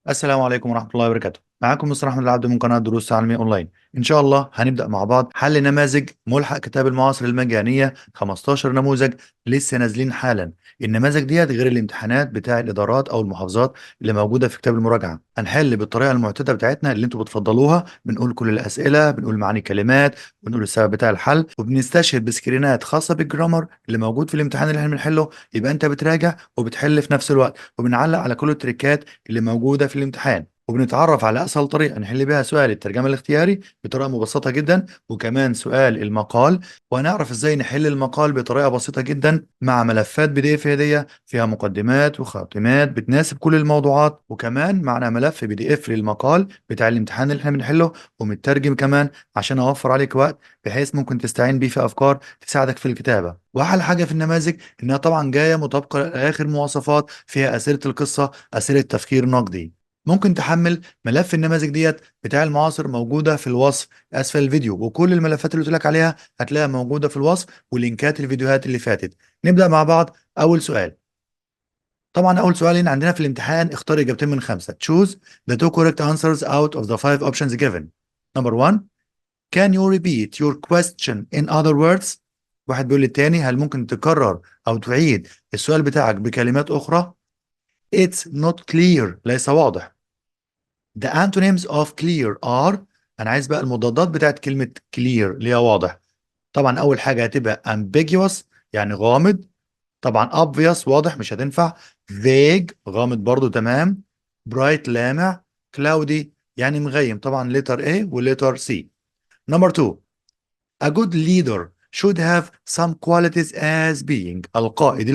السلام عليكم ورحمة الله وبركاته. معاكم مستر أحمد العبد من قناة دروس تعليمية أونلاين. إن شاء الله هنبدأ مع بعض حل نماذج ملحق كتاب المعاصر المجانية 15 نموذج لسه نازلين حالا. النماذج ديت غير الامتحانات بتاع الإدارات أو المحافظات اللي موجودة في كتاب المراجعة. هنحل بالطريقة المعتادة بتاعتنا اللي انتوا بتفضلوها، بنقول كل الأسئلة، بنقول معاني الكلمات، بنقول السبب بتاع الحل، وبنستشهد بسكرينات خاصة بالجرامر اللي موجود في الامتحان اللي احنا بنحله. يبقى أنت بتراجع وبتحل في نفس الوقت، وبنعلق على كل التريكات اللي موجودة في الامتحان، وبنتعرف على أسهل طريقة نحل بها سؤال الترجمة الاختياري بطريقة مبسطة جدا، وكمان سؤال المقال، وهنعرف ازاي نحل المقال بطريقة بسيطة جدا مع ملفات بي دي اف هدية فيها مقدمات وخاتمات بتناسب كل الموضوعات، وكمان معنا ملف بي دي اف للمقال بتاع الامتحان اللي احنا بنحله ومترجم كمان عشان اوفر عليك وقت، بحيث ممكن تستعين بيه في افكار تساعدك في الكتابة. واحلى حاجة في النماذج انها طبعا جاية مطابقة لاخر مواصفات، فيها اسئلة القصة، اسئلة تفكير نقدي. ممكن تحمل ملف النماذج ديت بتاع المعاصر، موجودة في الوصف أسفل الفيديو، وكل الملفات اللي قلت لك عليها هتلاقيها موجودة في الوصف ولينكات الفيديوهات اللي فاتت. نبدأ مع بعض. أول سؤال، طبعا أول سؤال هنا عندنا في الامتحان، اختار إجابتين من خمسة. choose the two correct answers out of the five options given. number one, can you repeat your question in other words؟ واحد بيقول للتاني، هل ممكن تكرر أو تعيد السؤال بتاعك بكلمات أخرى؟ it's not clear، ليس واضح. The antonyms of clear are، انا عايز بقى المضادات بتاعت كلمة clear اللي هي واضح. طبعا اول حاجة هتبقى ambiguous يعني غامض، طبعا obvious واضح مش هتنفع، vague غامض برضو تمام، bright لامع، cloudy يعني مغيم، طبعا letter A و letter C. Number two, a good leader should have some qualities as being. القائد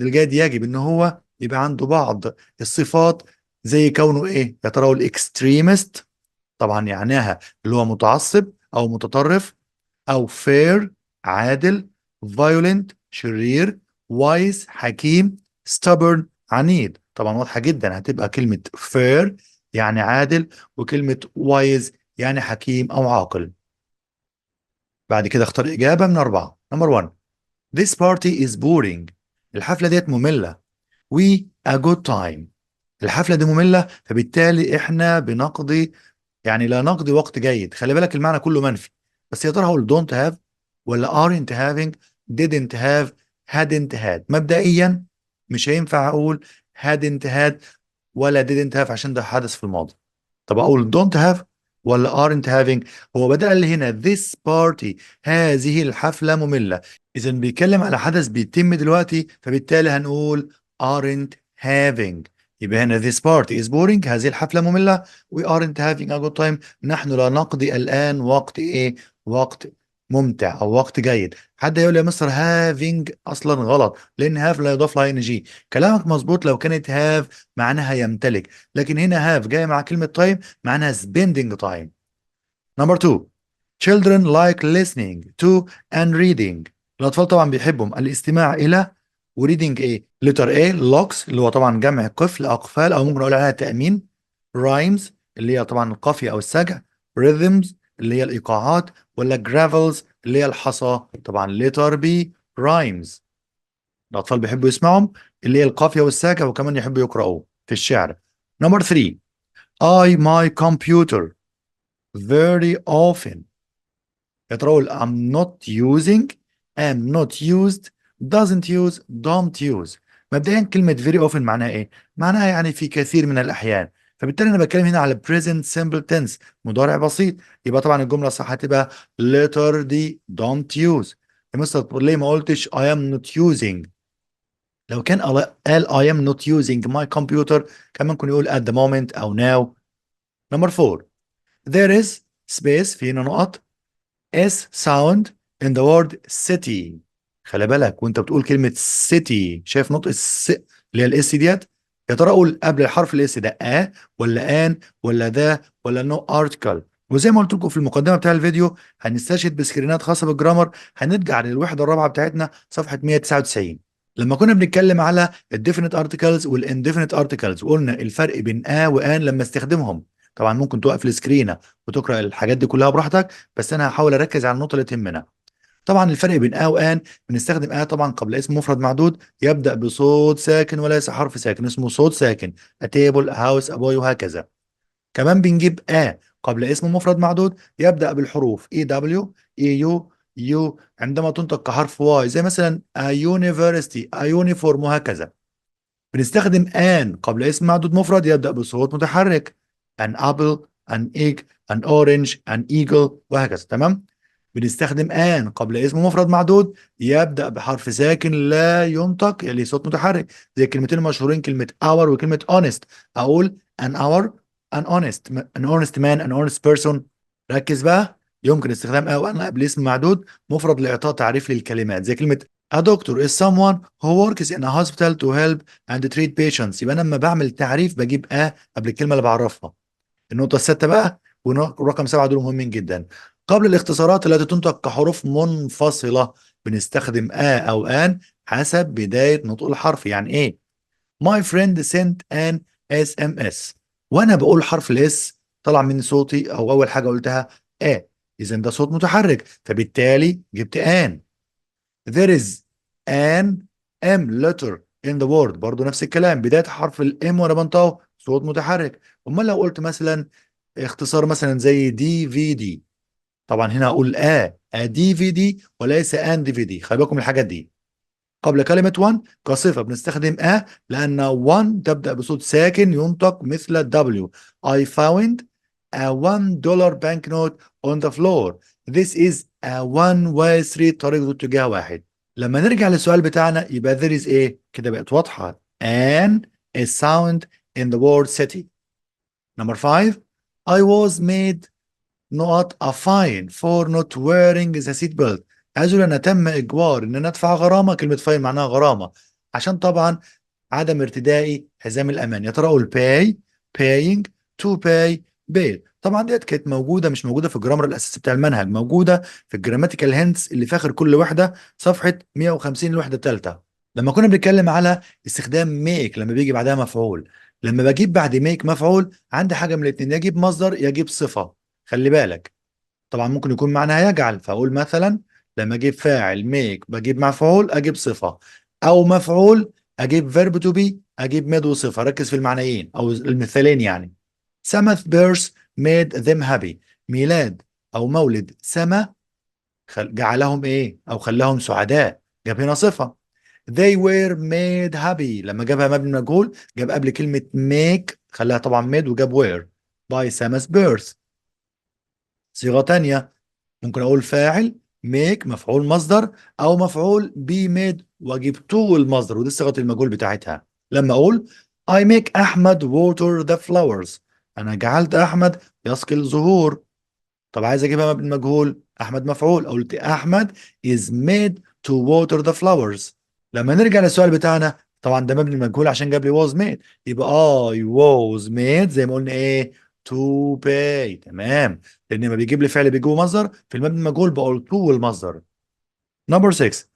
الجيد يجب ان هو يبقى عنده بعض الصفات، زي كونه ايه يا ترى؟ هو الاكستريمست، طبعا يعناها اللي هو متعصب او متطرف، او fair عادل، violent شرير، wise حكيم، stubborn عنيد. طبعا واضحة جدا، هتبقى كلمة fair يعني عادل، وكلمة wise يعني حكيم او عاقل. بعد كده اختار إجابة من أربعة. نمبر 1، this party is boring، الحفلة ديت مملة. we a good time، الحفلة دي مملة، فبالتالي احنا بنقضي، يعني لا نقضي وقت جيد. خلي بالك المعنى كله منفي، بس يا ترى هقول don't have ولا aren't having، didn't have، hadn't had؟ مبدئيا مش هينفع اقول hadn't had ولا didn't have عشان ده حدث في الماضي. طب اقول don't have ولا aren't having؟ هو بدأ لي هنا this party، هذه الحفلة مملة، اذا بيتكلم على حدث بيتم دلوقتي، فبالتالي هنقول aren't having. يبقى هنا this party is boring، هذه الحفلة مملة، we aren't having a good time، نحن لا نقضي الآن وقت ايه؟ وقت ممتع او وقت جيد. حد يقول لي يا مستر having اصلا غلط، لان have لا يضاف لها ing. كلامك مظبوط لو كانت have معناها يمتلك، لكن هنا have جاي مع كلمة time معناها spending time. Number two, children like listening to and reading. الأطفال طبعا بيحبوا الاستماع إلى reading إيه؟ letter A locks اللي هو طبعا جمع قفل أقفال، أو ممكن أقول عليها تأمين. rhymes اللي هي طبعا القافية أو السجع. rhythms اللي هي الإيقاعات، ولا gravels اللي هي الحصى؟ طبعا letter B rhymes. الأطفال بيحبوا يسمعهم، اللي هي القافية والسجع، وكمان يحبوا يقرأوا في الشعر. Number three, I my computer very often. يا ترى اقول I'm not using، am not used، doesn't use، don't use؟ مبدئيا كلمة very often معناها ايه؟ معناها يعني في كثير من الأحيان، فبالتالي أنا بتكلم هنا على present simple tense مضارع بسيط، يبقى طبعا الجملة الصح هتبقى letter D don't use. يا مستر طب ليه ما قلتش I am not using؟ لو كان قال I am not using my computer كان ممكن يقول at the moment أو now. Number four, there is space في هنا نقط S sound in the word city. خلي بالك وانت بتقول كلمة city، شايف نطق اللي هي الاس ديت؟ يا ترى اقول قبل الحرف الاس ده ولا ان ولا ذا ولا نو ارتكل؟ وزي ما قلت لكم في المقدمة بتاع الفيديو، هنستشهد بسكرينات خاصة بالجرامر، هنرجع للوحدة الرابعة بتاعتنا صفحة 199 لما كنا بنتكلم على الديفينيت ارتكلز والانديفينيت ارتكلز، وقلنا الفرق بين وان لما استخدمهم. طبعا ممكن توقف السكرينة وتقرأ الحاجات دي كلها براحتك، بس انا هحاول اركز على النقطه اللي تهمنا. طبعا الفرق بين وان، بنستخدم طبعا قبل اسم مفرد معدود يبدأ بصوت ساكن وليس حرف ساكن اسمه صوت ساكن، a table a house a boy وهكذا. كمان بنجيب قبل اسم مفرد معدود يبدأ بالحروف EW EU U عندما تنطق كحرف واي، زي مثلا a university a uniform وهكذا. بنستخدم قبل اسم معدود مفرد يبدأ بصوت متحرك، an apple an egg an orange an eagle وهكذا. تمام. بنستخدم قبل اسم مفرد معدود يبدأ بحرف ساكن لا ينطق يلي صوت متحرك، زي الكلمتين المشهورين كلمة hour وكلمة honest. أقول an hour an honest man an honest person. ركز بقى، يمكن استخدام وأن قبل اسم معدود مفرد لإعطاء تعريف للكلمات، زي كلمة a doctor is someone who works in a hospital to help and treat patients. يبقى أنا لما بعمل تعريف بجيب قبل الكلمة اللي بعرفها. النقطة السادسة بقى ورقم 7 دول مهمين جدا. قبل الاختصارات التي تنطق كحروف منفصلة بنستخدم أو آن حسب بداية نطق الحرف. يعني إيه؟ My friend sent an SMS. وأنا بقول حرف الاس طلع مني صوتي أو أول حاجة قلتها إذا ده صوت متحرك، فبالتالي جبت آن. There is an M letter in the word. برضو نفس الكلام، بداية حرف الام وانا بنطقه صوت متحرك. امال لو قلت مثلا اختصار مثلا زي DVD، طبعا هنا اقول DVD وليس ان DVD. خلي بالكم من الحاجات دي. قبل كلمة one كصفة بنستخدم لأن one تبدأ بصوت ساكن ينطق مثل W. I found a $1 banknote on the floor. This is a one way street. طريق ذو اتجاه واحد. لما نرجع للسؤال بتاعنا يبقى there is كده بقت واضحة. And a sound in the word city. Number 5. I was made not a fine for not wearing the seat belt. عايزوا أنا تم إجبار إن أنا أدفع غرامة. كلمة فاين معناها غرامة عشان طبعا عدم ارتدائي حزام الأمان. يا ترى أقول pay paying to pay bail. طبعا ديت كانت موجودة، مش موجودة في الجرامر الأساسي بتاع المنهج، موجودة في الجراماتيكال هنتس اللي في آخر كل وحدة صفحة 150 الوحدة الثالثة. لما كنا بنتكلم على استخدام ميك لما بيجي بعدها مفعول، لما بجيب بعد ميك مفعول عندي حاجة من الاتنين، يجيب مصدر يجيب صفة. خلي بالك طبعا ممكن يكون معناها يجعل، فاقول مثلا لما اجيب فاعل ميك بجيب مفعول اجيب صفه، او مفعول اجيب فيرب تو بي اجيب ميد وصفه. ركز في المعنيين او المثالين يعني. Sam's birth made them happy. ميلاد او مولد سما جعلهم او خلاهم سعداء، جاب هنا صفه. They were made happy لما جابها مبني مجهول جاب قبل كلمه make خلاها طبعا made وجاب were by Sam's birth. صيغه تانية ممكن اقول فاعل ميك مفعول مصدر، او مفعول بي ميد واجيب تو المصدر، ودي صيغه المجهول بتاعتها. لما اقول I make احمد water the flowers. انا جعلت احمد يسقي الزهور. طب عايز اجيبها مبني مجهول، احمد مفعول، قلت احمد is made to water the flowers. لما نرجع للسؤال بتاعنا طبعا ده مبني مجهول عشان جاب لي was made، يبقى I was made زي ما قلنا to pay. تمام، لان لما بيجيب لي فعل بيجيبه مصدر في المبني المجهول بقول to المصدر. Number 6.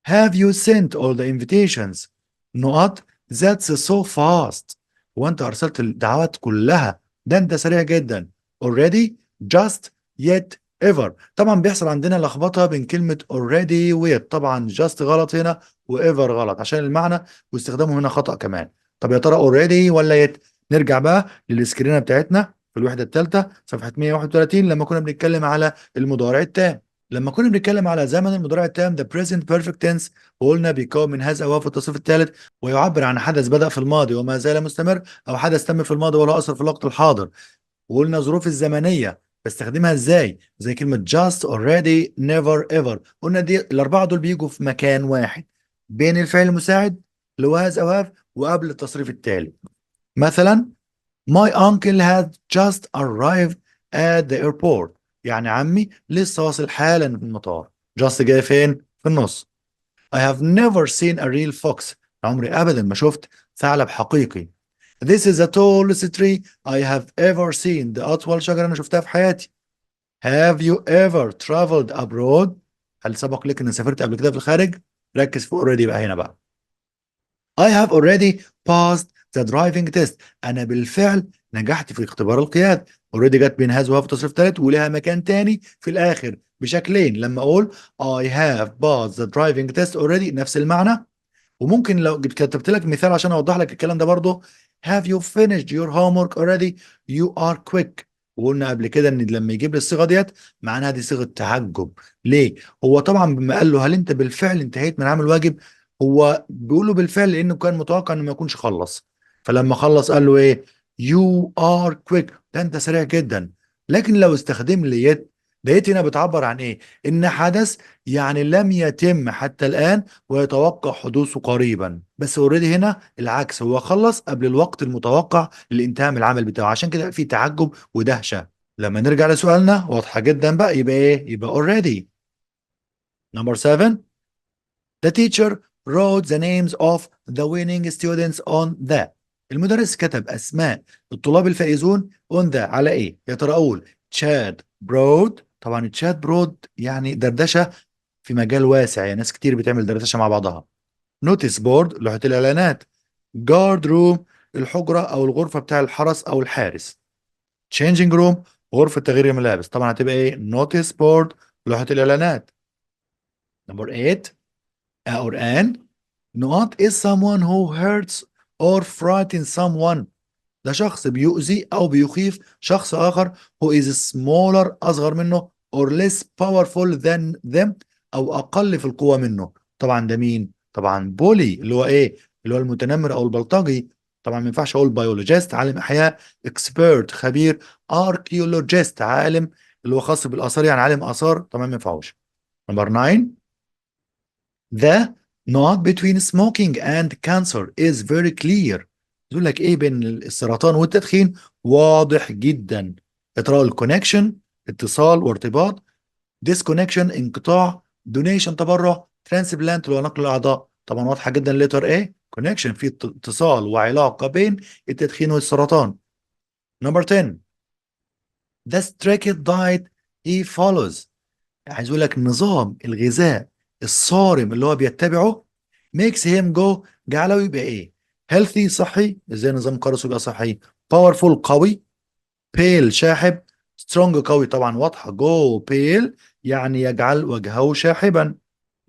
Have you sent all the invitations? نقط that's so fast. وانت ارسلت الدعوات كلها، ده انت سريع جدا. already just yet ever. طبعا بيحصل عندنا لخبطه بين كلمه already و yet. طبعا just غلط هنا وايفر غلط عشان المعنى، واستخدامه هنا خطأ كمان. طب يا ترى already ولا yet؟ نرجع بقى للسكرينه بتاعتنا في الوحده الثالثه صفحه 131 لما كنا بنتكلم على المضارع التام. لما كنا بنتكلم على زمن المضارع التام the present perfect tense وقلنا بيكون من هذا وهو في التصريف الثالث ويعبر عن حدث بدأ في الماضي وما زال مستمر، او حدث تم في الماضي وله اثر في الوقت الحاضر. وقلنا ظروف الزمنيه بستخدمها ازاي، زي كلمه just already never ever. قلنا دي الاربعه دول بيجوا في مكان واحد بين الفعل المساعد اللي هو has او have وقبل التصريف التالي. مثلا my uncle had just arrived at the airport. يعني عمي لسه واصل حالا في المطار. just جاي فين؟ في النص. I have never seen a real fox. عمري ابدا ما شفت ثعلب حقيقي. This is the tallest tree I have ever seen. دي أطول شجرة أنا شفتها في حياتي. Have you ever traveled abroad? هل سبق لك إن سافرت قبل كده في الخارج؟ ركز في already بقى هنا بقى. I have already passed the driving test. أنا بالفعل نجحت في اختبار القيادة. already جت بين هذا وهذا في التصريف الثالث ولها مكان تاني في الآخر بشكلين، لما اقول I have passed the driving test already نفس المعنى. وممكن لو كتبت لك مثال عشان اوضح لك الكلام ده برضه، have you finished your homework already you are quick. وقلنا قبل كده ان لما يجيب لي الصيغه ديت معناها دي صيغه تعجب. ليه؟ هو طبعا بما قال له هل انت بالفعل انتهيت من عمل واجب، هو بيقول له بالفعل لانه كان متوقع انه ما يكونش خلص. فلما خلص قال له ايه؟ you are quick، ده انت سريع جدا. لكن لو استخدم لي ديت هنا بتعبر عن ايه؟ ان حدث يعني لم يتم حتى الان ويتوقع حدوثه قريبا، بس اوريدي هنا العكس، هو خلص قبل الوقت المتوقع للانتهاء من العمل بتاعه، عشان كده في تعجب ودهشة. لما نرجع لسؤالنا واضحة جدا بقى، يبقى ايه؟ يبقى already. Number 7. The teacher wrote the names of the winning students on the. المدرس كتب اسماء الطلاب الفائزون on the على ايه؟ يا ترى اقول chat broad، طبعا chat broad يعني دردشة في مجال واسع، يعني ناس كتير بتعمل دردشة مع بعضها. نوتيس بورد لوحة الإعلانات. جارد روم الحجرة أو الغرفة بتاع الحرس أو الحارس. تشينجينج روم غرفة تغيير الملابس، طبعا هتبقى إيه؟ نوتيس بورد لوحة الإعلانات. نمبر 8 or an نقاط is someone who hurts or frightens someone، ده شخص بيؤذي أو بيخيف شخص آخر who is smaller أصغر منه or less powerful than them أو أقل في القوة منه. طبعا ده مين؟ طبعا بولي اللي هو إيه؟ اللي هو المتنمر أو البلطجي. طبعا ما ينفعش أقول بيولوجيست عالم أحياء، expert خبير، archaeologist عالم اللي هو خاص بالآثار يعني عالم آثار، طبعا ما ينفعوش. نمبر 9 The not between smoking and cancer is very clear. يقول لك ايه بين السرطان والتدخين؟ واضح جدا. اقرأوا الكونكشن اتصال وارتباط، disconnection انقطاع، donation تبرع، transplant اللي هو نقل الاعضاء. طبعا واضحه جدا. letter A connection في اتصال وعلاقه بين التدخين والسرطان. Number 10 the strict diet he follows، عايز اقول لك نظام الغذاء الصارم اللي هو بيتبعه makes him go جعله يبقى ايه؟ healthy صحي، ازاي نظام قارس يبقى صحي؟ powerful قوي، pale شاحب، strong قوي، طبعا واضحة go pale يعني يجعل وجهه شاحبا.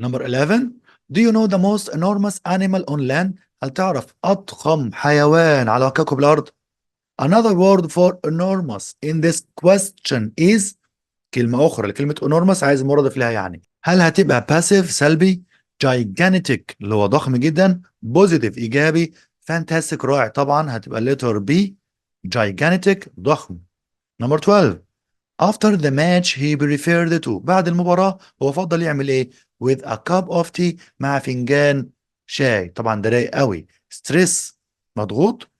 number 11 do you know the most enormous animal on land؟ هل تعرف أضخم حيوان على كوكب الأرض؟ another word for enormous in this question is كلمة أخرى لكلمة enormous عايز مرادف لها يعني. هل هتبقى passive سلبي، gigantic اللي هو ضخم جدا، positive إيجابي، fantastic رائع، طبعا هتبقى letter B gigantic ضخم. number 12 after the match he preferred to، بعد المباراة هو فضل يعمل إيه؟ with a cup of tea مع فنجان شاي، طبعا ده رايق قوي. stress مضغوط،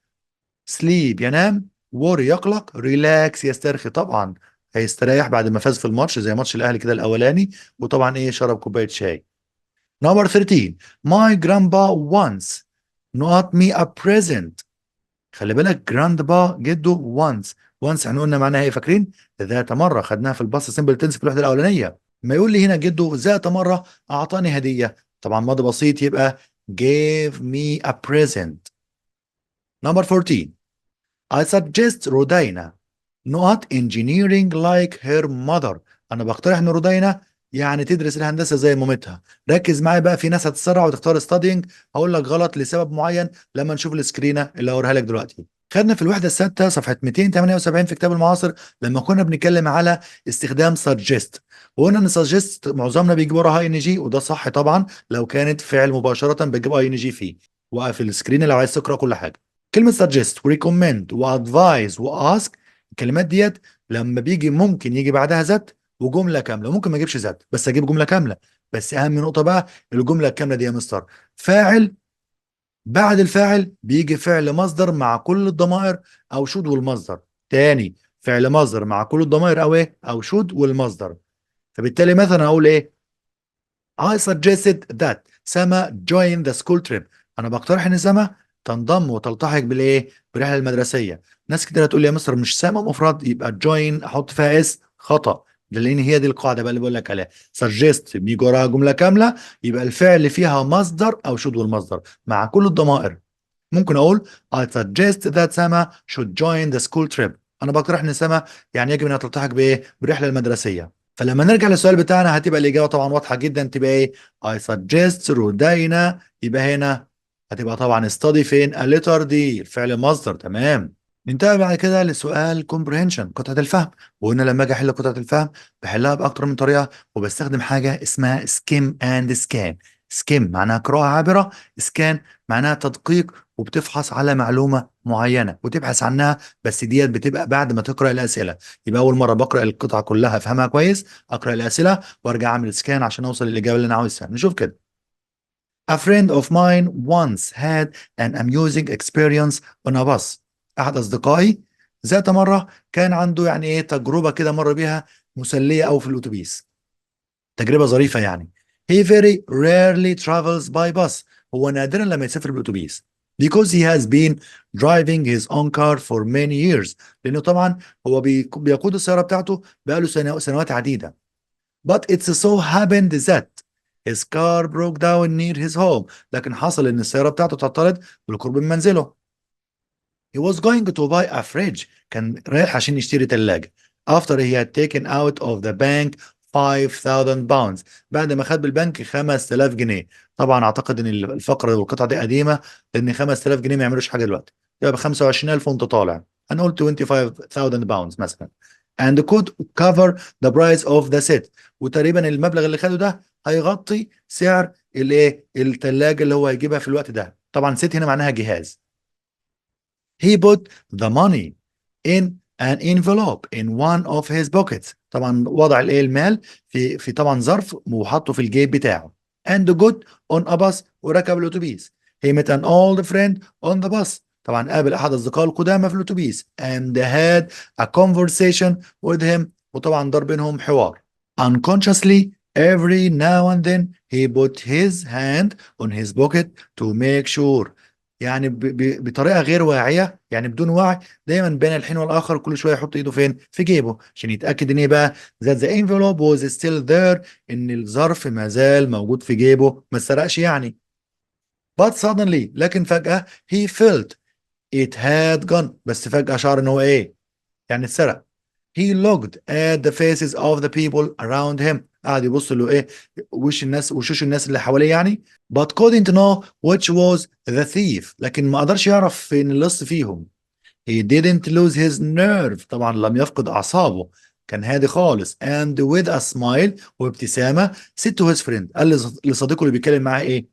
sleep ينام، worry يقلق، relax يسترخي، طبعا هيستريح بعد ما فاز في الماتش زي ماتش الاهلي كده الاولاني، وطبعا ايه شرب كوبايه شاي. Number 13 my grandpa once not me a present. خلي بالك grandpa جده once احنا قلنا معناها ايه فاكرين؟ ذات مره خدناها في الباص سيمبل تنس في الوحده الاولانيه. ما يقول لي هنا جده ذات مره اعطاني هديه، طبعا ماضي بسيط يبقى gave me a present. Number 14 I suggest رودينا not engineering like her mother. انا بقترح ان رودينا يعني تدرس الهندسه زي مامتها. ركز معايا بقى، في ناس هتتسرع وتختار studying، هقول لك غلط لسبب معين لما نشوف السكرينه اللي هوريها لك دلوقتي. خدنا في الوحده السادسه صفحه 278 في كتاب المعاصر لما كنا بنتكلم على استخدام suggest، وقلنا ان suggest معظمنا بيجيب وراها اي ان جي، وده صح طبعا لو كانت فعل مباشره بتجيب اي ان جي فيه. وقف السكرين لو عايز تقرا كل حاجه. كلمة suggest و recommend و advise و ask الكلمات ديت لما بيجي ممكن يجي بعدها ذات وجملة كاملة، ممكن ما اجيبش ذات بس اجيب جملة كاملة. بس اهم نقطة بقى الجملة الكاملة دي يا مستر فاعل، بعد الفاعل بيجي فعل مصدر مع كل الضمائر او شود والمصدر. تاني فعل مصدر مع كل الضمائر او ايه او شود والمصدر. فبالتالي مثلا اقول ايه I suggested that سما join the school trip. انا بقترح ان سما تنضم وتلتحق بالايه بالرحله المدرسيه. ناس كتير هتقول لي يا مستر مش سما مفرد يبقى join احط فيها اس، خطا. ده لان هي دي القاعده بقى اللي بقول لك عليها. suggest بيجي وراها جمله كامله يبقى الفعل فيها مصدر او شود والمصدر مع كل الضمائر. ممكن اقول I suggest that سما should join the school trip. انا بقترح ان سما يعني يجب انها تلتحق بايه بالرحله المدرسيه. فلما نرجع للسؤال بتاعنا هتبقى الإجابة طبعا واضحة جدا، تبقى إيه؟ I suggest رودينا، يبقى هنا هتبقى طبعا study فين؟ a letter دي الفعل مصدر. تمام. ننتقل بعد كده لسؤال comprehension، قطعة الفهم. وقلنا لما أجي أحل قطعة الفهم بحلها بأكتر من طريقة، وبستخدم حاجة اسمها skim and scan. skim معناها قراءة عابرة، scan معناها تدقيق، وبتفحص على معلومة معينة وتبحث عنها، بس ديت بتبقى بعد ما تقرأ الأسئلة. يبقى أول مرة بقرأ القطعة كلها أفهمها كويس، أقرأ الأسئلة وأرجع أعمل سكان عشان أوصل للإجابة اللي أنا عاوزها. نشوف كده. A friend of mine once had an amusing experience on a bus. أحد أصدقائي ذات مرة كان عنده يعني إيه تجربة كده مر بيها مسلية أو في الأتوبيس، تجربة ظريفة يعني. He very rarely travels by bus. هو نادرا لما يسافر بالأتوبيس. Because he has been driving his own car for many years. لأنه طبعا هو بيقود السيارة بتاعته بقاله سنوات عديدة. But it so happened that his car broke down near his home. لكن حصل إن السيارة بتاعته تعطلت بالقرب من منزله. He was going to buy a fridge. كان رايح عشان يشتري ثلاجة. After he had taken out of the bank 5000 pounds. بعد ما خد بالبنك 5000 جنيه. طبعا اعتقد ان الفقرة والقطعة دي قديمة، لان 5000 جنيه ما يعملوش حاجة دلوقتي. يبقى ب 25000 وانت طالع. هنقول 25000 pounds مثلا. And could cover the price of the set. وتقريبا المبلغ اللي خده ده هيغطي سعر الايه الثلاجة اللي هو هيجيبها في الوقت ده. طبعا set هنا معناها جهاز. He put the money in an envelope in one of his pockets. طبعا وضع الايه المال في طبعا ظرف وحطه في الجيب بتاعه. And got on a bus وركب الاتوبيس. He met an old friend on the bus. طبعا قابل احد اصدقائه القدامى في الاتوبيس. And had a conversation with him. وطبعا دار بينهم حوار. Unconsciously every now and then he put his hand on his pocket to make sure. يعني بطريقه غير واعيه، يعني بدون وعي، دايما بين الحين والاخر كل شويه يحط ايده فين؟ في جيبه، عشان يتاكد ان ايه بقى؟ that the envelope was still there. ان الظرف ما زال موجود في جيبه، ما اتسرقش يعني. but suddenly لكن فجاه he felt it had gone. بس فجاه شعر ان هو ايه؟ يعني اتسرق. He looked at the faces of the people around him. قاعد يبص له ايه؟ وشوش الناس اللي حواليه يعني. But couldn't know which was the thief. لكن ما قدرش يعرف فين اللص فيهم. He didn't lose his nerve. طبعا لم يفقد أعصابه، كان هادي خالص. And with a smile وابتسامة said to his friend. قال لصديقه اللي بيتكلم معاه ايه؟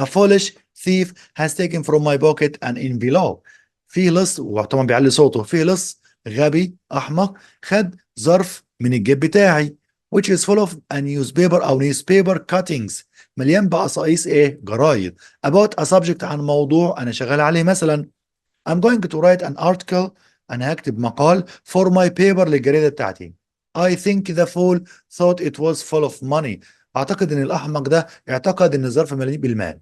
A foolish thief has taken from my pocket an envelope. في لص، وطبعا بيعلي صوته، في لص غبي أحمق خد ظرف من الجيب بتاعي. which is full of a newspaper أو newspaper cuttings. مليان بقصايص ايه؟ جرايد. about a subject عن موضوع أنا شغال عليه. مثلا I'm going to write an article. أنا هكتب مقال for my paper للجريدة بتاعتي. I think the fool thought it was full of money. أعتقد إن الأحمق ده اعتقد إن الظرف مليء بالمال.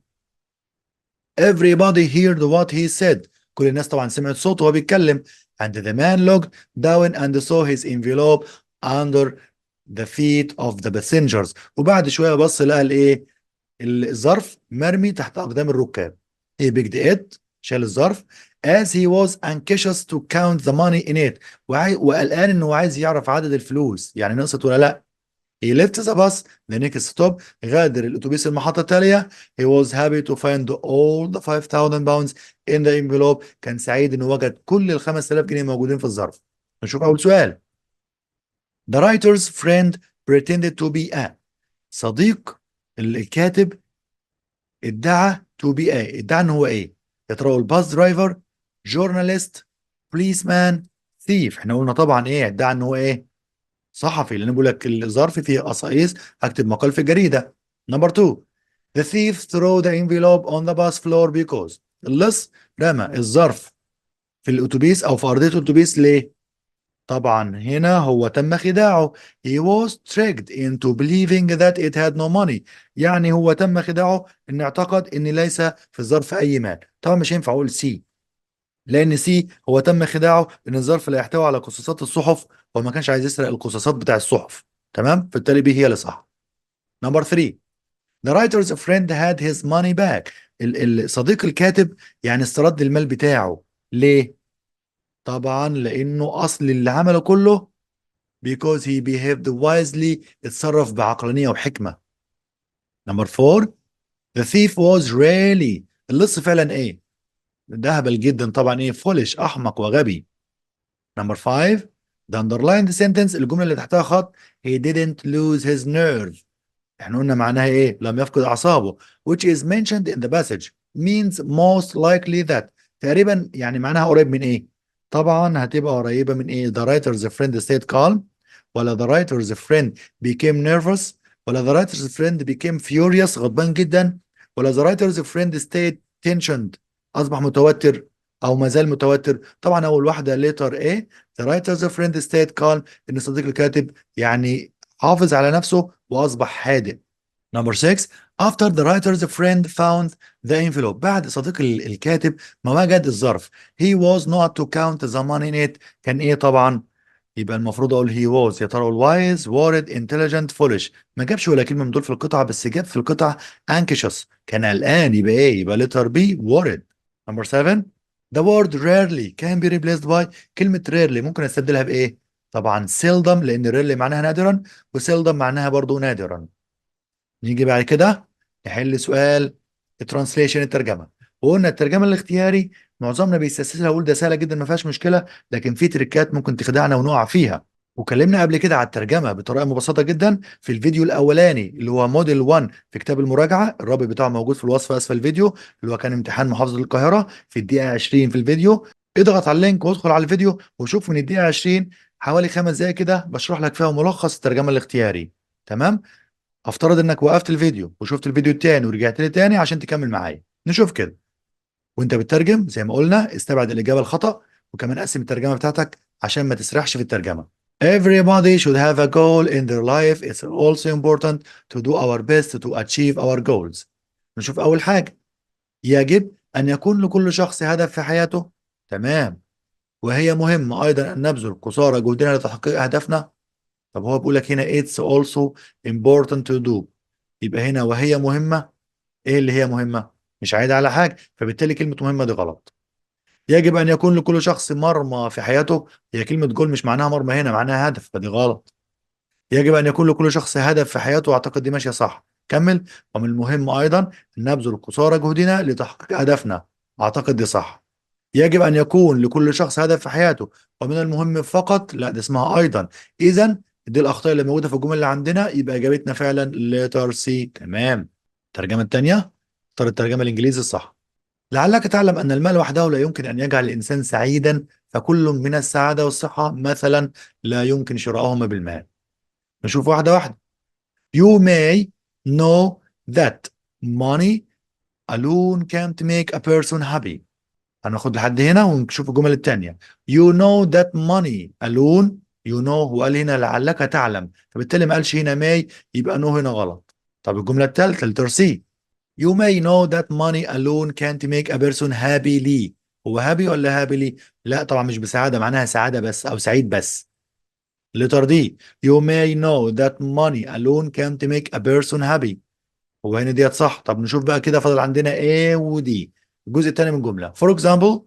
Everybody heard what he said. كل الناس طبعا سمعت صوته وهو بيتكلم. And the man looked down and saw his envelope under the feet of the passengers. وبعد شوية بص لقى الإيه؟ الظرف مرمي تحت أقدام الركاب. He picked it. شال الظرف. As he was anxious to count the money in it. وقلقان إنه عايز يعرف عدد الفلوس، يعني نقصت ولا لأ. He left the bus the next stop. غادر الأتوبيس المحطة التالية. He was happy to find all the 5000 pounds in the envelope. كان سعيد إنه وجد كل ال 5000 جنيه موجودين في الظرف. نشوف أول سؤال. The writer's friend pretended to be a. صديق الكاتب ادعى to be a. ادعى إن هو إيه؟ يا ترى هو الباص درايفر، جورناليست، بوليسمان، ثيف. احنا قلنا طبعا إيه؟ ادعى إن هو إيه؟ صحفي، لان بقول لك الظرف فيه قصايص هكتب مقال في الجريده. نمبر 2. The thief threw the envelope on the bus floor because. اللص رمى الظرف في الاتوبيس او في ارضيه الاتوبيس ليه؟ طبعا هنا هو تم خداعه. He was tricked into believing that it had no money. يعني هو تم خداعه ان اعتقد ان ليس في الظرف اي مال. طبعا مش هينفع اقول سي، لان سي هو تم خداعه ان الظرف لا يحتوي على قصاصات الصحف، هو ما كانش عايز يسرق القصاصات بتاع الصحف. تمام، فبالتالي بي هي اللي صح. نمبر 3. The writer's friend had his money back. صديق الكاتب يعني استرد المال بتاعه. ليه؟ طبعا لانه اصل اللي عمله كله because he behaved wisely. اتصرف بعقلانية وحكمة. Number 4. The thief was really. اللص فعلا ايه؟ ده هبل جدا طبعا، ايه؟ foolish، احمق وغبي. Number 5. The underlined sentence، الجملة اللي تحتها خط، he didn't lose his nerve. احنا قلنا معناها ايه؟ لم يفقد اعصابه. which is mentioned in the passage means most likely that. تقريبا يعني معناها قريب من ايه؟ طبعا هتبقى قريبة من ايه؟ the writer's friend stayed calm، ولا the writer's friend became nervous، ولا the writer's friend became furious غضبان جدا، ولا the writer's friend stayed tensioned اصبح متوتر او ما زال متوتر. طبعا اول واحدة letter A. the writer's friend stayed calm، ان صديق الكاتب يعني حافظ على نفسه واصبح هادئ. Number 6. After the writer's friend found the envelope، بعد صديق الكاتب ما وجد الظرف، he was not to count the money in it. كان ايه طبعا؟ يبقى المفروض اقول he was. يا ترى اقول wise، worried، intelligent، foolish؟ ما جابش ولا كلمة من دول في القطعة، بس جاب في القطعة anxious، كان قلقان. يبقى ايه؟ يبقى letter B worried. Number 7. The word rarely can be replaced by. كلمة rarely ممكن استبدلها بايه؟ طبعا seldom، لان rarely معناها نادرا، وseldom معناها برضو نادرا. نيجي بعد كده نحل سؤال الترانسليشن، الترجمه. وقلنا الترجمه الاختياري معظمنا بيستسهلها ويقول ده سهله جدا ما فيهاش مشكله، لكن في تريكات ممكن تخدعنا ونقع فيها. وكلمنا قبل كده على الترجمه بطريقه مبسطه جدا في الفيديو الاولاني اللي هو موديل 1 في كتاب المراجعه، الرابط بتاعه موجود في الوصف اسفل الفيديو، اللي هو كان امتحان محافظه القاهره في الدقيقه 20 في الفيديو. اضغط على اللينك وادخل على الفيديو وشوف من الدقيقه 20 حوالي 5 دقائق كده بشرح لك فيها ملخص الترجمه الاختياري. تمام؟ افترض انك وقفت الفيديو وشفت الفيديو التاني ورجعت لي تاني عشان تكمل معايا. نشوف كده. وانت بتترجم زي ما قلنا استبعد الاجابه الخطا، وكمان قسم الترجمه بتاعتك عشان ما تسرحش في الترجمه. Everybody should have a goal in their life. It's also important to do our best to achieve our goals. نشوف اول حاجه، يجب ان يكون لكل شخص هدف في حياته. تمام. وهي مهمه ايضا ان نبذل قصارى جهدنا لتحقيق اهدافنا. طب هو بيقول لك هنا it's also important to do، يبقى هنا وهي مهمة. ايه اللي هي مهمة؟ مش عايدة على حاجة، فبالتالي كلمة مهمة دي غلط. يجب ان يكون لكل شخص مرمى في حياته، هي كلمة جول مش معناها مرمى هنا، معناها هدف، فدي غلط. يجب ان يكون لكل شخص هدف في حياته، واعتقد دي ماشية صح. كمل. ومن المهم ايضا ان نبذل قصارى جهدنا لتحقيق هدفنا، اعتقد دي صح. يجب ان يكون لكل شخص هدف في حياته، ومن المهم فقط، لا، دي اسمها ايضا. اذا دي الاخطاء اللي موجوده في الجمل اللي عندنا، يبقى اجابتنا فعلا لتر سي. تمام. الترجمه الثانيه، اختار الترجمه الانجليزي الصح. لعلك تعلم ان المال وحده لا يمكن ان يجعل الانسان سعيدا، فكل من السعاده والصحه مثلا لا يمكن شراؤهما بالمال. نشوف واحده واحده. You may know that money alone can't make a person happy. هناخد لحد هنا ونشوف الجمل التانية. You know that money alone. You know، هو قال هنا لعلك تعلم، فبالتالي ما قالش هنا may، يبقى no هنا غلط. طب الجملة الثالثة letter C. You may know that money alone can't make a person happily. هو happy ولا happily؟ لا طبعا مش بسعادة، معناها سعادة بس أو سعيد بس. letter D. You may know that money alone can't make a person happy. هو هنا ديت صح. طب نشوف بقى كده، فاضل عندنا A و D. الجزء الثاني من الجملة. For example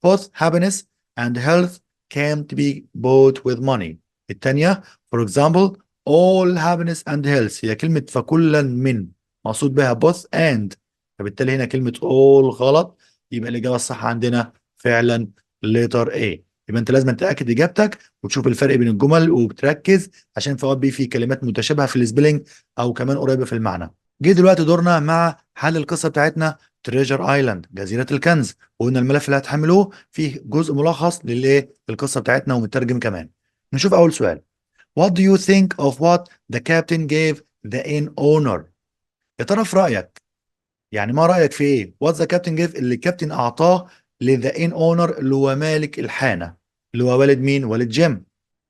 both happiness and health can't be bought with money. الثانية for example all happiness and health، هي كلمة فكلا من مقصود بها both and، فبالتالي هنا كلمة all غلط. يبقى الإجابة الصح عندنا فعلا letter A. يبقى أنت لازم تتأكد إجابتك وتشوف الفرق بين الجمل وبتركز، عشان في أوقات في كلمات متشابهة في السبيلنج أو كمان قريبة في المعنى. جه دلوقتي دورنا مع حل القصه بتاعتنا تريجر ايلاند، جزيره الكنز. وقلنا الملف اللي هتحملوه فيه جزء ملخص للايه القصه بتاعتنا ومترجم كمان. نشوف اول سؤال. What do you think of what the captain gave the inn owner؟ يا ترى في رايك، يعني ما رايك في ايه what the captain gave اللي الكابتن اعطاه لذا inn owner اللي هو مالك الحانه، اللي هو والد مين؟ والد جيم.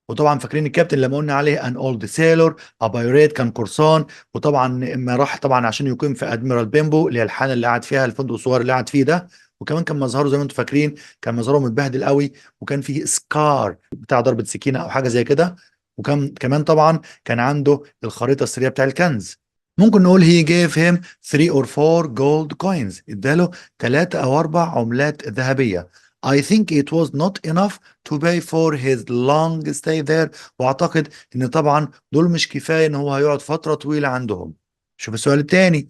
وطبعا فاكرين الكابتن لما قلنا عليه ان اولد سيلور ابايريت، كان قرصان. وطبعا اما راح طبعا عشان يقيم في ادميرال بيمبو اللي هي الحانه اللي قاعد فيها، الفندق الصغير اللي قاعد فيه ده. وكمان كان مظهره زي ما انتم فاكرين، كان مظهره متبهدل قوي، وكان فيه سكار بتاع ضربه سكينه او حاجه زي كده. وكان كمان طبعا كان عنده الخريطه السريه بتاع الكنز. ممكن نقول he gave him 3 or 4 gold coins، اداله 3 او 4 عملات ذهبيه. I think it was not enough to pay for his long stay there. واعتقد ان طبعا دول مش كفاية ان هو هيقعد فترة طويلة عندهم. شوف السؤال التاني.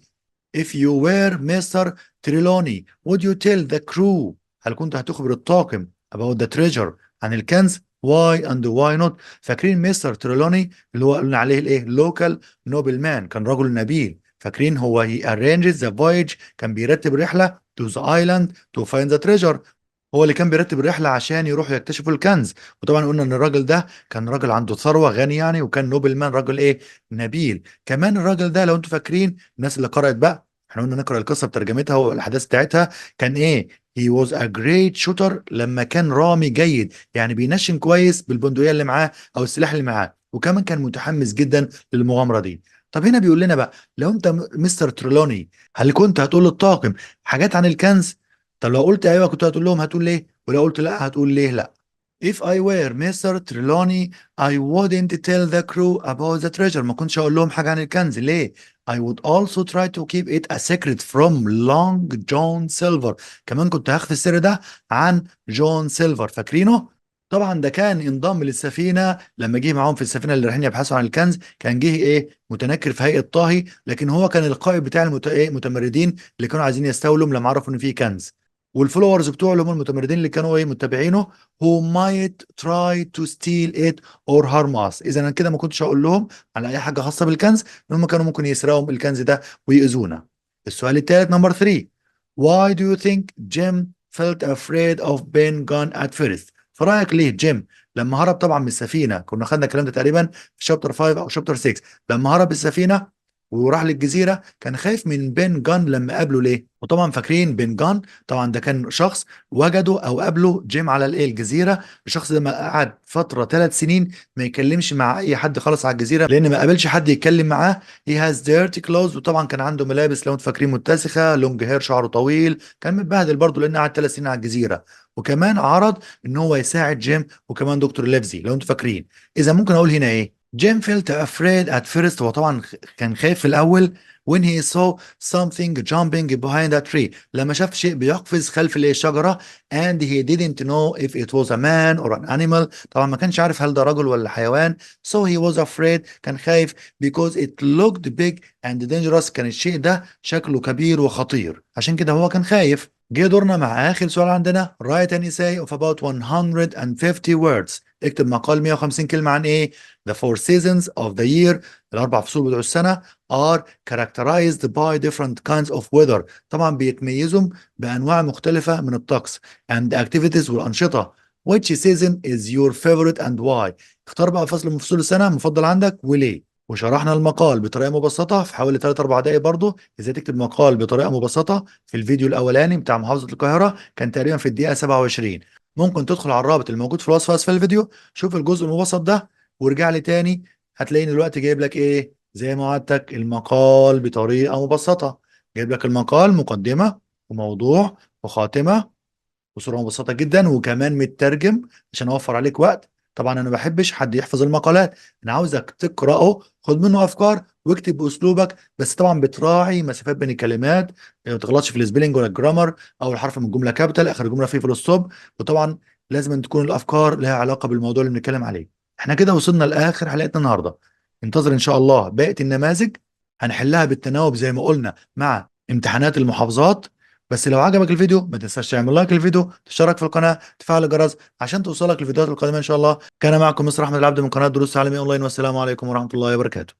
If you were Mr. Trelawney, would you tell the crew؟ هل كنت هتخبر الطاقم about the treasure عن الكنز؟ why and why not؟ فاكرين مستر تريلوني اللي هو قلنا عليه الايه local nobleman، كان رجل نبيل. فاكرين هو he arranges the voyage، كان بيرتب رحلة to the island to find the treasure. هو اللي كان بيرتب الرحلة عشان يروحوا يكتشفوا الكنز. وطبعا قلنا ان الراجل ده كان راجل عنده ثروة، غني يعني، وكان نوبل مان، راجل ايه، نبيل. كمان الراجل ده لو انتوا فاكرين الناس اللي قرأت بقى، احنا قلنا نقرأ القصة بترجمتها والاحداث بتاعتها، كان ايه، he was a great shooter، لما كان رامي جيد، يعني بينشن كويس بالبندقية اللي معاه او السلاح اللي معاه، وكمان كان متحمس جدا للمغامرة دي. طب هنا بيقول لنا بقى، لو انت مستر تريلوني، هل كنت هتقول للطاقم حاجات عن الكنز؟ طب لو قلت ايوه كنت هتقول لهم هتقول ليه، ولو قلت لا هتقول ليه لا؟ If I were Mr. Trelawney I wouldn't tell the crew about the treasure. ما كنتش هقول لهم حاجة عن الكنز. ليه؟ I would also try to keep it a secret from Long John Silver. كمان كنت هخفي السر ده عن جون سيلفر، فاكرينه؟ طبعا ده كان انضم للسفينة لما جه معاهم في السفينة اللي رايحين يبحثوا عن الكنز. كان جه ايه، متنكر في هيئة طاهي، لكن هو كان القائد بتاع المتمردين اللي كانوا عايزين يستولوا لما عرفوا ان في كنز. والفولورز بتوعه اللي هم المتمردين اللي كانوا ايه، متابعينه، who might try to steal it or harm us. اذا انا كده ما كنتش هقول لهم على اي حاجه خاصه بالكنز، لان هم كانوا ممكن يسرقوا الكنز ده ويؤذونا. السؤال الثالث نمبر 3. why do you think Jim felt afraid of being gone at first؟ في رايك ليه جيم لما هرب طبعا من السفينه، كنا خدنا الكلام ده تقريبا في شابتر 5 او شابتر 6، لما هرب السفينه وراح للجزيره كان خايف من بين جان لما قابله ليه؟ وطبعا فاكرين بين جان طبعا ده كان شخص وجده او قابله جيم على الايه، الجزيره. الشخص ده ما قعد فتره 3 سنين ما يكلمش مع اي حد خالص على الجزيره، لان ما قابلش حد يتكلم معاه. he has dirty clothes، وطبعا كان عنده ملابس لو انتم فاكرين متسخه، لونج هير، شعره طويل، كان متبهدل برضه لان قعد 3 سنين على الجزيره. وكمان عرض ان هو يساعد جيم وكمان دكتور ليفزي لو انتم فاكرين. اذا ممكن اقول هنا ايه، جيم felt afraid at first، هو طبعا كان خايف في الاول when he saw something jumping behind a tree، لما شاف شيء بيقفز خلف الشجرة، and he didn't know if it was a man or an animal، طبعا ما كانش عارف هل ده رجل ولا حيوان. so he was afraid، كان خايف because it looked big and dangerous، كان الشيء ده شكله كبير وخطير، عشان كده هو كان خايف. جه دورنا مع آخر سؤال عندنا. write an essay of about 150 words. اكتب مقال 150 كلمة عن ايه؟ The four seasons of the year، الأربع فصول بتوع السنة، are characterized by different kinds of weather، طبعا بيتميزوا بأنواع مختلفة من الطقس، and activities والأنشطة. which season is your favorite and why؟ اختار بقى فصل من فصول السنة مفضل عندك وليه. وشرحنا المقال بطريقة مبسطة في حوالي 3 4 دقايق برضه، ازاي تكتب مقال بطريقة مبسطة. في الفيديو الأولاني بتاع محافظة القاهرة كان تقريبا في الدقيقة 27. ممكن تدخل على الرابط الموجود في الوصف أسفل الفيديو، شوف الجزء المبسط ده وارجع لي تاني، هتلاقيني دلوقتي جايب لك ايه، زي ما وعدتك، المقال بطريقة مبسطة. جايب لك المقال مقدمة وموضوع وخاتمة بصورة مبسطة جدا، وكمان مترجم عشان اوفر عليك وقت. طبعا انا ما بحبش حد يحفظ المقالات، انا عاوزك تقراه، خد منه افكار واكتب باسلوبك، بس طبعا بتراعي مسافات بين الكلمات، ما تغلطش في السبيلنج ولا الجرامر، اول حرف من الجمله كابيتال، اخر الجمله فيه فول ستوب. وطبعا لازم أن تكون الافكار لها علاقه بالموضوع اللي بنتكلم عليه. احنا كده وصلنا لاخر حلقتنا النهارده. انتظر ان شاء الله بقيه النماذج، هنحلها بالتناوب زي ما قلنا مع امتحانات المحافظات. بس لو عجبك الفيديو ما تنساش تعمل لايك للفيديو، تشترك في القناة، تفعل الجرس عشان توصلك الفيديوهات القادمة إن شاء الله. كان معكم مستر أحمد العبد من قناة دروس تعليمية أونلاين، والسلام عليكم ورحمة الله وبركاته.